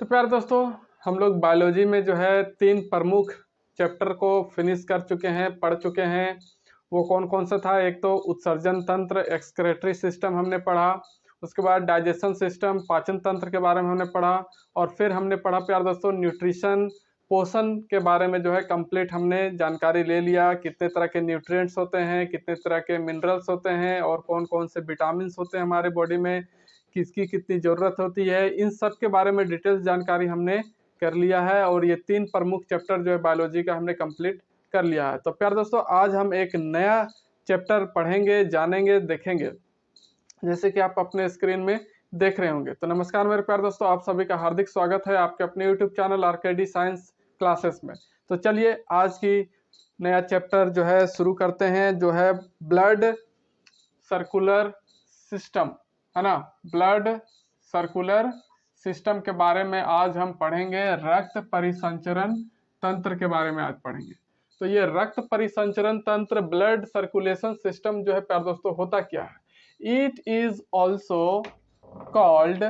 तो प्यारे दोस्तों, हम लोग बायोलॉजी में जो है 3 प्रमुख चैप्टर को फिनिश कर चुके हैं, पढ़ चुके हैं। वो कौन कौन सा था? एक तो उत्सर्जन तंत्र, एक्सक्रेटरी सिस्टम हमने पढ़ा। उसके बाद डाइजेशन सिस्टम, पाचन तंत्र के बारे में हमने पढ़ा। और फिर हमने पढ़ा प्यारे दोस्तों न्यूट्रिशन, पोषण के बारे में जो है कंप्लीट हमने जानकारी ले लिया। कितने तरह के न्यूट्रिएंट्स होते हैं, कितने तरह के मिनरल्स होते हैं, और कौन कौन से विटामिन होते हैं हमारे बॉडी में, किसकी कितनी ज़रूरत होती है, इन सब के बारे में डिटेल्स जानकारी हमने कर लिया है। और ये 3 प्रमुख चैप्टर जो है बायोलॉजी का हमने कंप्लीट कर लिया है। तो प्यारे दोस्तों, आज हम एक नया चैप्टर पढ़ेंगे, जानेंगे, देखेंगे, जैसे कि आप अपने स्क्रीन में देख रहे होंगे। तो नमस्कार मेरे प्यारे दोस्तों, आप सभी का हार्दिक स्वागत है आपके अपने YouTube channel RKD science classes में। तो चलिए आज की नया चैप्टर जो है शुरू करते हैं, जो है ब्लड सर्कुलर सिस्टम, है ना। ब्लड सर्कुलर सिस्टम के बारे में आज हम पढ़ेंगे। रक्त परिसंचरण तंत्र के बारे में आज पढ़ेंगे। तो ये रक्त परिसंचरण तंत्र, ब्लड सर्कुलेशन सिस्टम जो है प्यारे दोस्तों, होता क्या है? It is also called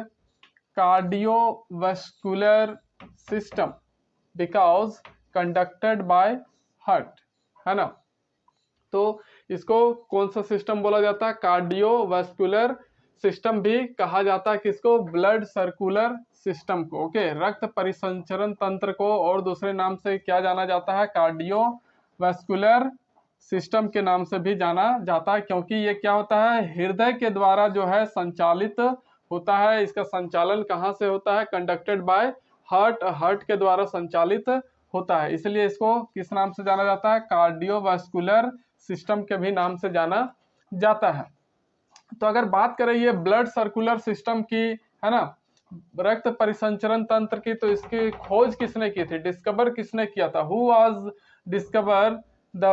cardiovascular system because conducted by heart, है ना। तो इसको कौन सा सिस्टम बोला जाता है? कार्डियोवास्कुलर सिस्टम भी कहा जाता है। किसको? ब्लड सर्कुलर सिस्टम को। ओके, रक्त परिसंचरण तंत्र को और दूसरे नाम से क्या जाना जाता है? कार्डियोवास्कुलर सिस्टम के नाम से भी जाना जाता है, क्योंकि ये क्या होता है? हृदय के द्वारा जो है संचालित होता है। इसका संचालन कहाँ से होता है? कंडक्टेड बाय हार्ट, हार्ट के द्वारा संचालित होता है। इसलिए इसको किस नाम से जाना जाता है? कार्डियोवास्कुलर सिस्टम के भी नाम से जाना जाता है। तो अगर बात करें ये ब्लड सर्कुलर सिस्टम की, है ना, रक्त परिसंचरण तंत्र की, तो इसकी खोज किसने की थी? डिस्कवर किसने किया था? Who was discover the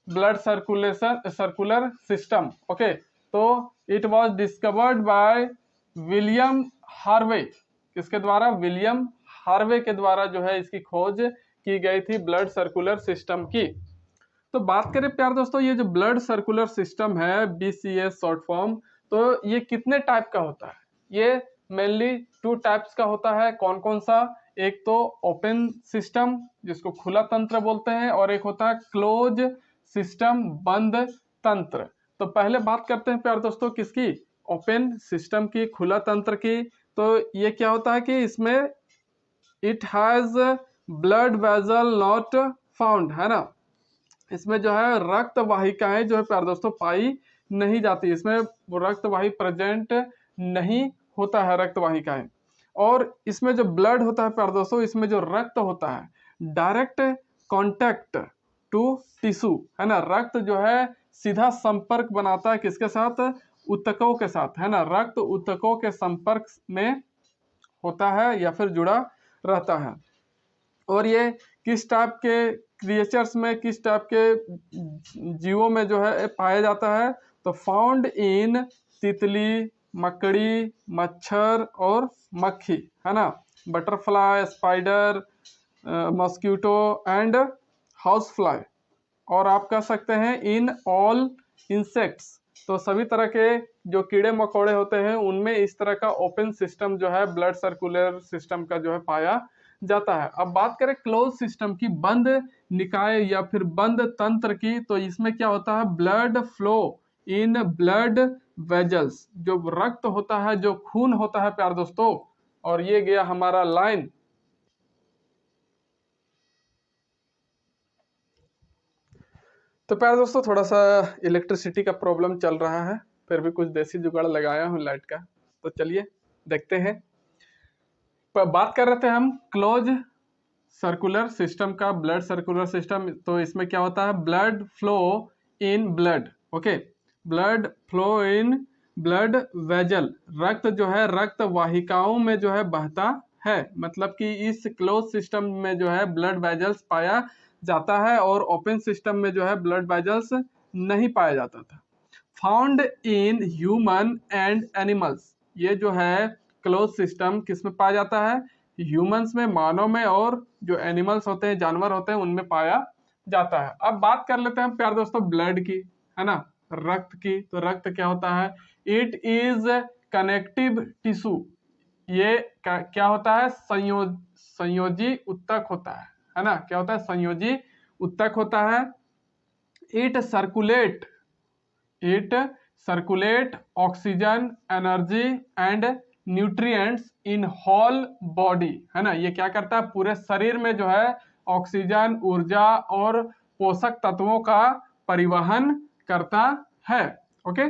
blood circular system? Okay, तो it was discovered by William Harvey. किसके द्वारा? विलियम हार्वे के द्वारा जो है इसकी खोज की गई थी, ब्लड सर्कुलर सिस्टम की। तो बात करें प्यार दोस्तों, ये जो ब्लड सर्कुलर सिस्टम है, BCS शॉर्ट फॉर्म, तो ये कितने टाइप का होता है? ये मेनली 2 टाइप्स का होता है। कौन कौन सा? एक तो ओपन सिस्टम, जिसको खुला तंत्र बोलते हैं, और एक होता है क्लोज सिस्टम, बंद तंत्र। तो पहले बात करते हैं प्यार दोस्तों किसकी? ओपन सिस्टम की, खुला तंत्र की। तो ये क्या होता है कि इसमें it has blood vessel not found, है ना। इसमें जो है रक्त वाहिकाएं जो है प्यारे दोस्तों पाई नहीं जाती। इसमें वो रक्त वाही प्रेजेंट नहीं होता है, रक्त वाहिकाएं। और इसमें जो ब्लड होता है प्यारे दोस्तों, इसमें जो रक्त होता है डायरेक्ट कांटेक्ट टू टिश्यू, है ना। रक्त जो है सीधा संपर्क बनाता है किसके साथ? ऊतकों के साथ, है ना। रक्त ऊतकों के संपर्क में होता है या फिर जुड़ा रहता है। और ये किस टाइप के क्रिएचर्स में, किस टाइप के जीवों में जो है पाया जाता है? तो फाउंड इन तितली, मकड़ी, मच्छर और मक्खी, है ना। Butterfly, spider, mosquito and house fly. और आप कह सकते हैं इन ऑल इंसेक्ट्स। तो सभी तरह के जो कीड़े मकोड़े होते हैं उनमें इस तरह का ओपन सिस्टम जो है ब्लड सर्कुलर सिस्टम का जो है पाया जाता है। अब बात करें क्लोज सिस्टम की, बंद निकाय या फिर बंद तंत्र की, तो इसमें क्या होता है? Blood flow in blood vessels, जो रक्त होता है, जो खून होता है प्यार दोस्तों। और ये गया हमारा लाइन। तो प्यार दोस्तों, थोड़ा सा इलेक्ट्रिसिटी का प्रॉब्लम चल रहा है, फिर भी कुछ देसी जुगाड़ लगाया हूँ लाइट का। तो चलिए देखते हैं। बात कर रहे थे हम क्लोज सर्कुलर सिस्टम का, ब्लड सर्कुलर सिस्टम। तो इसमें क्या होता है? Blood flow in blood. Okay, blood flow in blood vessel, रक्त जो है रक्त वाहिकाओं में जो है बहता है। मतलब कि इस क्लोज सिस्टम में जो है ब्लड वेजल्स पाया जाता है, और ओपन सिस्टम में जो है ब्लड वेजल्स नहीं पाया जाता था। Found in human and animals, ये जो है क्लोज सिस्टम किस में पाया जाता है? ह्यूमंस में, मानव में, और जो एनिमल्स होते हैं, जानवर होते हैं, उनमें पाया जाता है। अब बात कर लेते हैं प्यार दोस्तों ब्लड की, है ना, रक्त की। तो रक्त क्या होता है? इट इज कनेक्टिव टिश्यू, ये क्या होता है, संयोजी उत्तक होता है ना, क्या होता है, संयोजी उत्तक होता है। It circulate oxygen, energy and nutrients in whole body, है ना। ये क्या करता है, पूरे शरीर में जो है ऑक्सीजन, ऊर्जा और पोषक तत्वों का परिवहन करता है। ओके,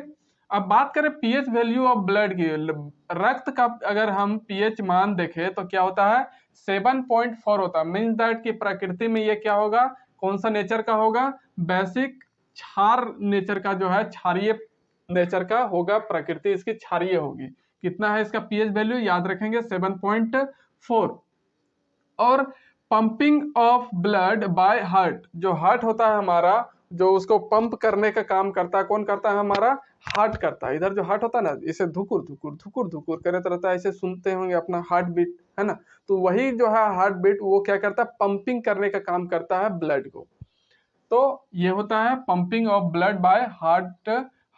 अब बात करें पीएच वैल्यू ऑफ ब्लड की। रक्त का अगर हम पीएच मान देखें तो क्या होता है, 7.4 होता है। मीन्स दैट कि प्रकृति में ये क्या होगा, कौन सा नेचर का होगा, बेसिक क्षार नेचर का जो है, क्षारीय नेचर का होगा, प्रकृति इसकी क्षारीय होगी। कितना है इसका पीएच वैल्यू, याद रखेंगे 7.4। और pumping of blood by heart, जो हार्ट होता है हमारा, जो उसको पंप करने का काम करता है, कौन करता है, हमारा हार्ट करता है। इधर जो हार्ट होता है ना, इसे धुकुर धुकुर धुकुर धुकुर करते रहता है, इसे सुनते होंगे अपना हार्ट बीट, है ना। तो वही जो है हार्ट बीट, वो क्या करता है, पंपिंग करने का काम करता है ब्लड को। तो ये होता है pumping of blood by heart,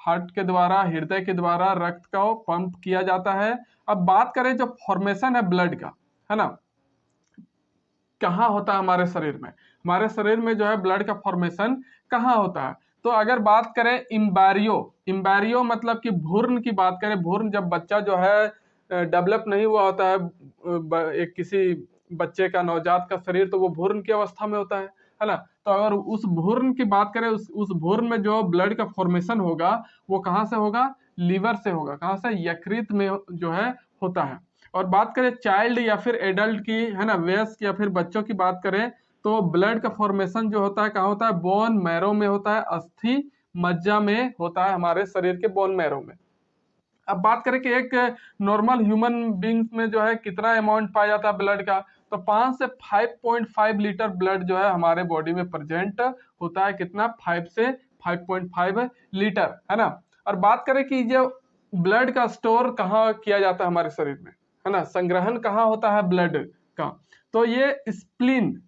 heart के द्वारा, हृदय के द्वारा रक्त को पंप किया जाता है। अब बात करें जो फॉर्मेशन है ब्लड का, है ना, कहाँ होता है हमारे शरीर में, हमारे शरीर में जो है ब्लड का फॉर्मेशन कहाँ होता है। तो अगर बात करें इम्बैरियो मतलब कि भ्रूण की बात करें, भ्रूण जब बच्चा जो है डेवलप नहीं हुआ होता है, एक किसी बच्चे का, नवजात का शरीर, तो वो भ्रूण की अवस्था में होता है ना। तो अगर उस भ्रूण की बात करें, उस भ्रूण में जो ब्लड का फॉर्मेशन होगा वो कहाँ से होगा, लीवर से होगा, कहाँ से, यकृत में जो है होता है। और बात करें चाइल्ड या फिर एडल्ट की, है ना, वयस्क या फिर बच्चों की बात करें, तो ब्लड का फॉर्मेशन जो होता है कहाँ होता है, बोन मैरो में होता है, अस्थि मज्जा में होता है, हमारे शरीर के बोन मैरो में। अब बात करें कि एक नॉर्मल ह्यूमन बींग्स में जो है कितना अमाउंट पाया जाता है ब्लड का, तो 5 से 5.5 लीटर ब्लड जो है हमारे बॉडी में प्रेजेंट होता है। कितना, 5 से 5.5 लीटर, है ना। और बात करें कि जो ब्लड का स्टोर कहाँ किया जाता है हमारे शरीर में, है ना, संग्रहण कहाँ होता है ब्लड का, तो ये स्प्लीन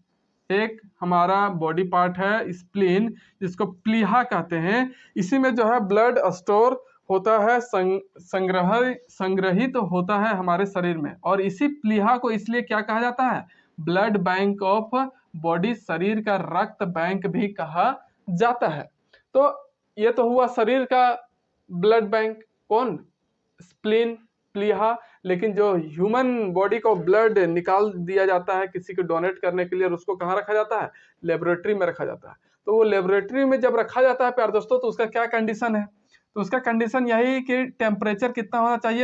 एक हमारा बॉडी पार्ट है, स्प्लीन, जिसको प्लीहा कहते हैं। इसी में जो है ब्लड स्टोर होता है, संग्रहित होता है हमारे शरीर में। और इसी प्लीहा को इसलिए क्या कहा जाता है, ब्लड बैंक ऑफ बॉडी, शरीर का रक्त बैंक भी कहा जाता है। तो ये तो हुआ शरीर का ब्लड बैंक, कौन, स्प्लीन, प्लीहा। लेकिन जो ह्यूमन बॉडी को ब्लड निकाल दिया जाता है किसी को डोनेट करने के लिए, और उसको कहाँ रखा जाता है, लेबोरेटरी में रखा जाता है। तो वो लेबोरेटरी में जब रखा जाता है प्यारे दोस्तों, तो उसका क्या कंडीशन है, तो उसका कंडीशन यही कि टेम्परेचर कितना होना चाहिए,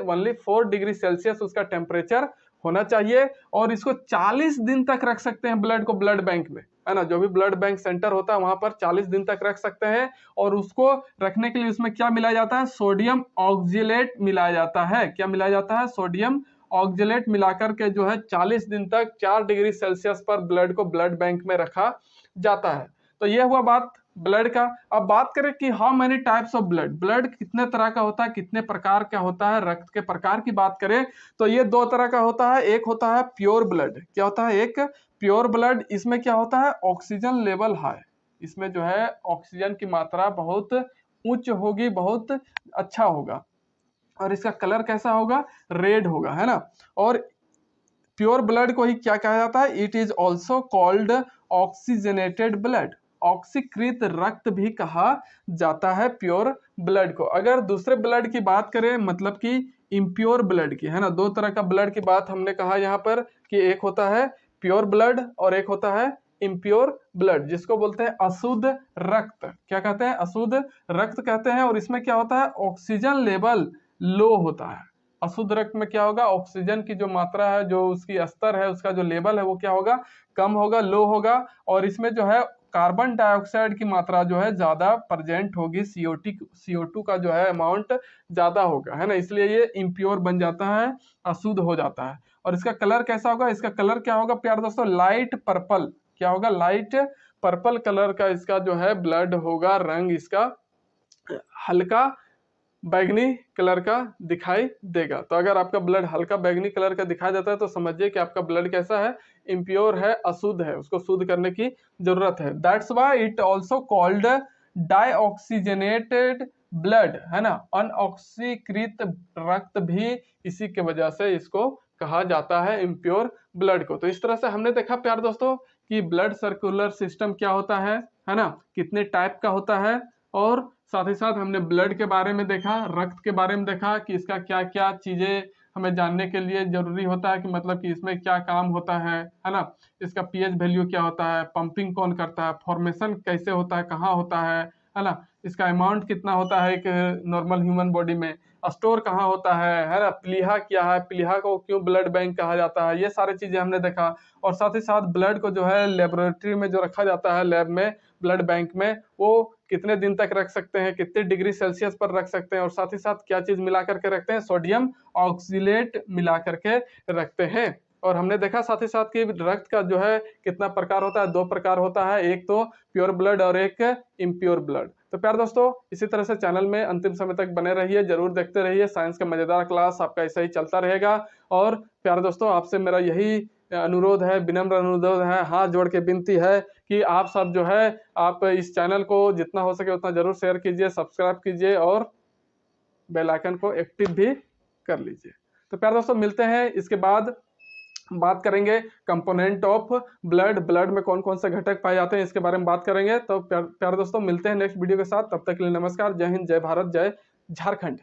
ओनली 4 डिग्री सेल्सियस उसका टेम्परेचर होना चाहिए। और इसको 40 दिन तक रख सकते हैं ब्लड को, ब्लड बैंक में, है ना, जो भी ब्लड बैंक सेंटर होता है वहां पर 40 दिन तक रख सकते हैं। और उसको रखने के लिए उसमें क्या मिलाया जाता है, सोडियम ऑक्जेलेट मिलाया जाता है। क्या मिलाया जाता है, सोडियम ऑक्जेलेट मिलाकर के जो है 40 दिन तक 4 डिग्री सेल्सियस पर ब्लड को ब्लड बैंक में रखा जाता है। तो यह हुआ बात ब्लड का। अब बात करें कि how many types of blood, blood कितने तरह का होता है, कितने प्रकार का होता है। रक्त के प्रकार की बात करें तो ये 2 तरह का होता है। एक होता है प्योर ब्लड, क्या होता है, एक प्योर ब्लड, इसमें क्या होता है, ऑक्सीजन लेवल हाई, इसमें जो है ऑक्सीजन की मात्रा बहुत उच्च होगी, बहुत अच्छा होगा। और इसका कलर कैसा होगा, रेड होगा, है ना। और प्योर ब्लड को ही क्या कहा जाता है, it is also called oxygenated blood, ऑक्सीकृत रक्त भी कहा जाता है प्योर ब्लड को। अगर दूसरे ब्लड की बात करें, मतलब कि इम्प्योर ब्लड की, है ना, 2 तरह का ब्लड की बात हमने कहा यहाँ पर, कि एक होता है प्योर ब्लड और एक होता है इम्प्योर ब्लड, जिसको बोलते हैं अशुद्ध रक्त। क्या कहते हैं, अशुद्ध रक्त कहते हैं। और इसमें क्या होता है, ऑक्सीजन लेवल लो होता है। अशुद्ध रक्त में क्या होगा, ऑक्सीजन की जो मात्रा है, जो उसकी स्तर है, उसका जो लेवल है, वो क्या होगा, कम होगा, लो होगा। और इसमें जो है कार्बन डाइऑक्साइड की मात्रा जो है ज्यादा प्रेजेंट होगी, CO2 का जो है अमाउंट ज्यादा होगा, है ना। इसलिए ये इम्प्योर बन जाता है, अशुद्ध हो जाता है। और इसका कलर कैसा होगा, इसका कलर क्या होगा प्यारे दोस्तों, लाइट पर्पल। क्या होगा, लाइट पर्पल कलर का इसका जो है ब्लड होगा, रंग इसका हल्का बैगनी कलर का दिखाई देगा। तो अगर आपका ब्लड हल्का बैगनी कलर का दिखाई देता है तो समझिए कि आपका ब्लड कैसा है, इम्प्योर है, अशुद्ध है, उसको शुद्ध करने की जरूरत है। That's why it also called deoxygenated blood, है ना, अनऑक्सीकृत रक्त भी इसी के वजह से इसको कहा जाता है इम्प्योर ब्लड को। तो इस तरह से हमने देखा प्यार दोस्तों कि ब्लड सर्कुलर सिस्टम क्या होता है ना, कितने टाइप का होता है, और साथ ही साथ हमने ब्लड के बारे में देखा, रक्त के बारे में देखा कि इसका क्या क्या चीजें हमें जानने के लिए जरूरी होता है, कि मतलब कि इसमें क्या काम होता है ना, इसका पीएच वैल्यू क्या होता है, पंपिंग कौन करता है, फॉर्मेशन कैसे होता है, कहाँ होता है ना, इसका अमाउंट कितना होता है एक नॉर्मल ह्यूमन बॉडी में, स्टोर कहाँ होता है ना, प्लीहा क्या है, प्लीहा को क्यों ब्लड बैंक कहा जाता है, ये सारी चीजें हमने देखा। और साथ ही साथ ब्लड को जो है लेबोरेटरी में जो रखा जाता है लैब में, ब्लड बैंक में, वो कितने दिन तक रख सकते हैं, कितने डिग्री सेल्सियस पर रख सकते हैं, और साथ ही साथ क्या चीज मिला करके रखते हैं, सोडियम ऑक्सीलेट मिला करके रखते हैं। और हमने देखा साथ ही साथ कि रक्त का जो है कितना प्रकार होता है, 2 प्रकार होता है, एक तो प्योर ब्लड और एक इम्प्योर ब्लड। तो प्यार दोस्तों इसी तरह से चैनल में अंतिम समय तक बने रहिए, जरूर देखते रहिए, साइंस का मजेदार क्लास आपका ऐसा ही चलता रहेगा। और प्यार दोस्तों आपसे मेरा यही अनुरोध है, विनम्र अनुरोध है, हाथ जोड़ के विनती है कि आप सब जो है आप इस चैनल को जितना हो सके उतना जरूर शेयर कीजिए, सब्सक्राइब कीजिए और बेल आइकन को एक्टिव भी कर लीजिए। तो प्यार दोस्तों मिलते हैं, इसके बाद बात करेंगे कंपोनेंट ऑफ ब्लड, ब्लड में कौन कौन से घटक पाए जाते हैं इसके बारे में बात करेंगे। तो प्यार दोस्तों मिलते हैं नेक्स्ट वीडियो के साथ, तब तक के लिए नमस्कार, जय हिंद, जय भारत, जय झारखंड।